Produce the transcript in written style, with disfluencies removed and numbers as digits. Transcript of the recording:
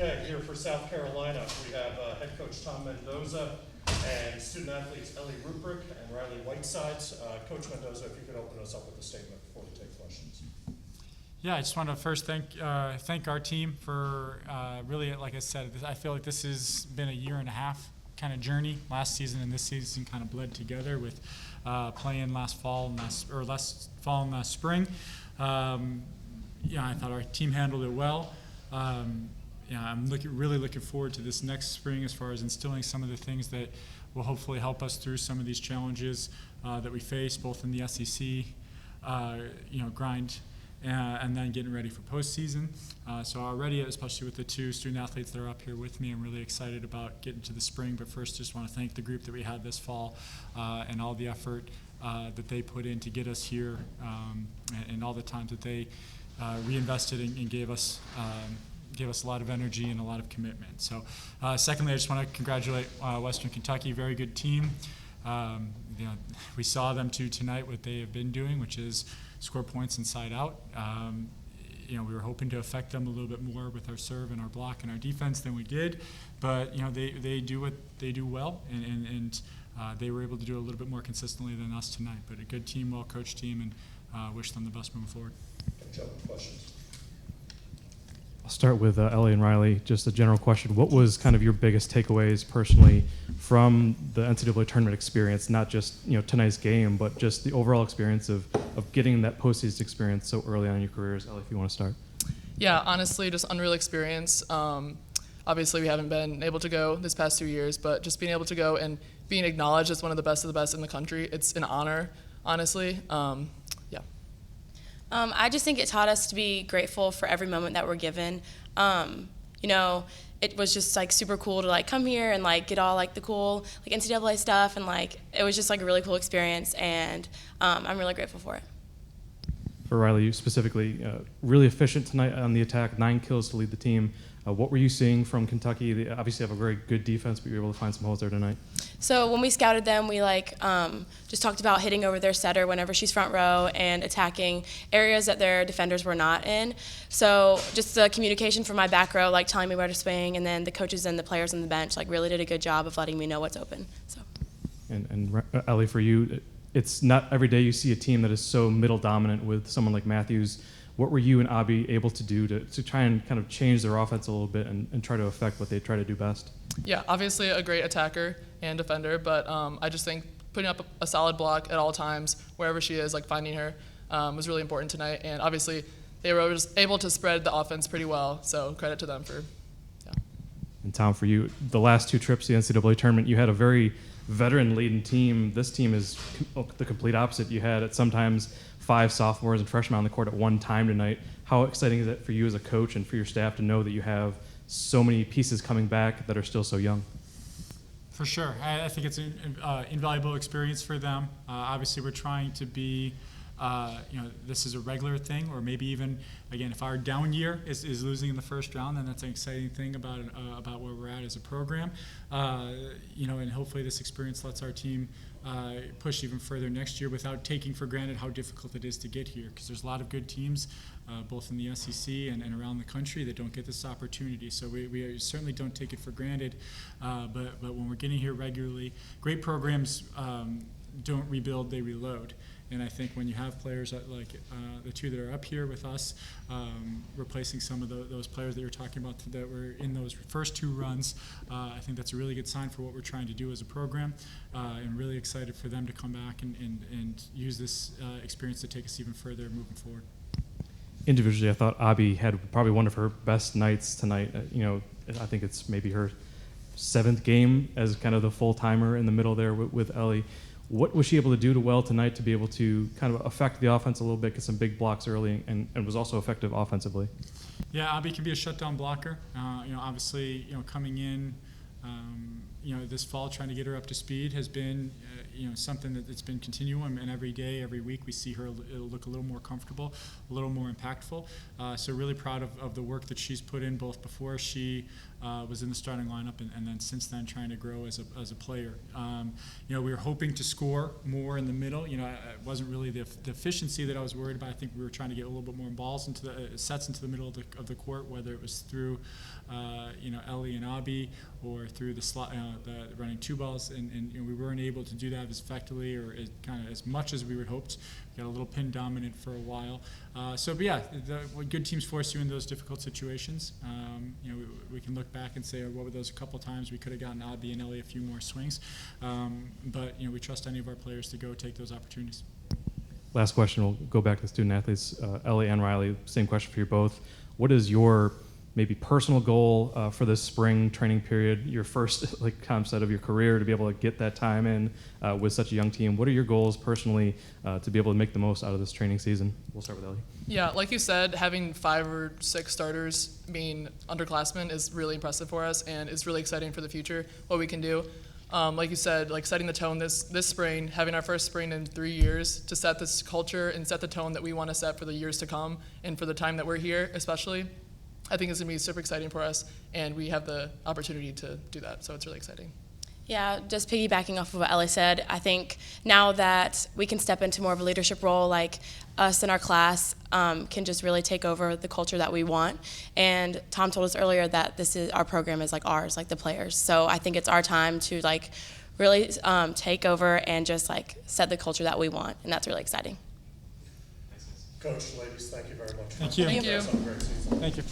Okay, here for South Carolina, we have head coach Tom Mendoza and student athletes Ellie Ruprich and Riley Whitesides. Coach Mendoza, if you could open us up with a statement before we take questions. Yeah, I just want to first thank our team for really, like I said, I feel like this has been a year and a half kind of journey. Last season and this season kind of bled together with playing last fall and last spring. I thought our team handled it well. I'm really looking forward to this next spring as far as instilling some of the things that will hopefully help us through some of these challenges that we face, both in the SEC, grind, and then getting ready for postseason. So already, especially with the two student athletes that are up here with me, I'm really excited about getting to the spring. But first, just want to thank the group that we had this fall and all the effort that they put in to get us here, and all the time that they reinvested and gave us a lot of energy and a lot of commitment. So secondly, I just want to congratulate Western Kentucky, very good team. We saw them tonight, what they have been doing, which is score points inside out. We were hoping to affect them a little bit more with our serve and our block and our defense than we did, but they do what they do well, and they were able to do it a little bit more consistently than us tonight. But a good team, well-coached team, and wish them the best moving forward. Questions? I'll start with Ellie and Riley. Just a general question. What was kind of your biggest takeaways personally from the NCAA tournament experience, not just tonight's game, but just the overall experience of getting that postseason experience so early on in your careers? Ellie, if you want to start. Yeah, honestly, just unreal experience. Obviously, we haven't been able to go this past 2 years, but just being able to go and being acknowledged as one of the best in the country, it's an honor, honestly. I just think it taught us to be grateful for every moment that we're given. It was just super cool to come here and get all the cool NCAA stuff, and it was just a really cool experience, and I'm really grateful for it. For Riley, you specifically, really efficient tonight on the attack, 9 kills to lead the team. What were you seeing from Kentucky? They obviously have a very good defense, but you were able to find some holes there tonight. So when we scouted them, we just talked about hitting over their setter whenever she's front row and attacking areas that their defenders were not in. So just the communication from my back row, telling me where to swing, and then the coaches and the players on the bench really did a good job of letting me know what's open. So. And Ellie, for you, it's not every day you see a team that is so middle dominant with someone like Matthews. What were you and Abby able to do to try and kind of change their offense a little bit and try to affect what they try to do best? Yeah, obviously a great attacker and defender, but I just think putting up a solid block at all times, wherever she is, finding her, was really important tonight. And obviously they were just able to spread the offense pretty well, so credit to them for, yeah. And Tom, for you, the last 2 trips to the NCAA tournament, you had a very veteran-laden team. This team is the complete opposite. You had at sometimes 5 sophomores and freshmen on the court at one time tonight. How exciting is it for you as a coach and for your staff to know that you have so many pieces coming back that are still so young? For sure. I think it's an invaluable experience for them. Obviously, we're trying to be, this is a regular thing, or maybe even, again, if our down year is losing in the first round, then that's an exciting thing about where we're at as a program. And hopefully this experience lets our team push even further next year without taking for granted how difficult it is to get here, because there's a lot of good teams both in the SEC and around the country that don't get this opportunity. So we certainly don't take it for granted, but when we're getting here regularly, great programs don't rebuild, they reload. And I think when you have players like the 2 that are up here with us, replacing some of those players that you're talking about that were in those first 2 runs, I think that's a really good sign for what we're trying to do as a program, and really excited for them to come back and use this experience to take us even further moving forward. Individually, I thought Abby had probably one of her best nights tonight. I think it's maybe her 7th game as kind of the full-timer in the middle there with Ellie. What was she able to do well tonight to be able to kind of affect the offense a little bit, get some big blocks early, and was also effective offensively? Yeah, Abby can be a shutdown blocker. Obviously, coming in, this fall, trying to get her up to speed has been, something that's been continuum, and every day, every week, we see her look a little more comfortable, a little more impactful. So really proud of the work that she's put in, both before she was in the starting lineup and then since then trying to grow as a player. We were hoping to score more in the middle. It wasn't really the efficiency that I was worried about. I think we were trying to get a little bit more balls into the sets into the middle of the court, whether it was through Ellie and Abby or through the running two balls, and we weren't able to do that as effectively or as much as we would hoped. We got a little pin dominant for a while. What good teams force you in those difficult situations. We can look back and say, what were those a couple times we could have gotten Abby and Ellie a few more swings. But we trust any of our players to go take those opportunities. Last question, we'll go back to the student athletes. Ellie and Riley, same question for you both. What is your maybe personal goal for this spring training period, your first concept of your career, to be able to get that time in with such a young team? What are your goals personally to be able to make the most out of this training season? We'll start with Ellie. Yeah, like you said, having 5 or 6 starters being underclassmen is really impressive for us, and it's really exciting for the future, what we can do. Like you said, setting the tone this spring, having our first spring in 3 years to set this culture and set the tone that we want to set for the years to come and for the time that we're here especially. I think it's going to be super exciting for us, and we have the opportunity to do that, so it's really exciting. Yeah, just piggybacking off of what Ellie said, I think now that we can step into more of a leadership role, like us in our class can just really take over the culture that we want. And Tom told us earlier that our program is like ours, like the players. So I think it's our time to really take over and just set the culture that we want, and that's really exciting. Coach, ladies, thank you very much. Thank you. Thank you. Have a great season. Thank you.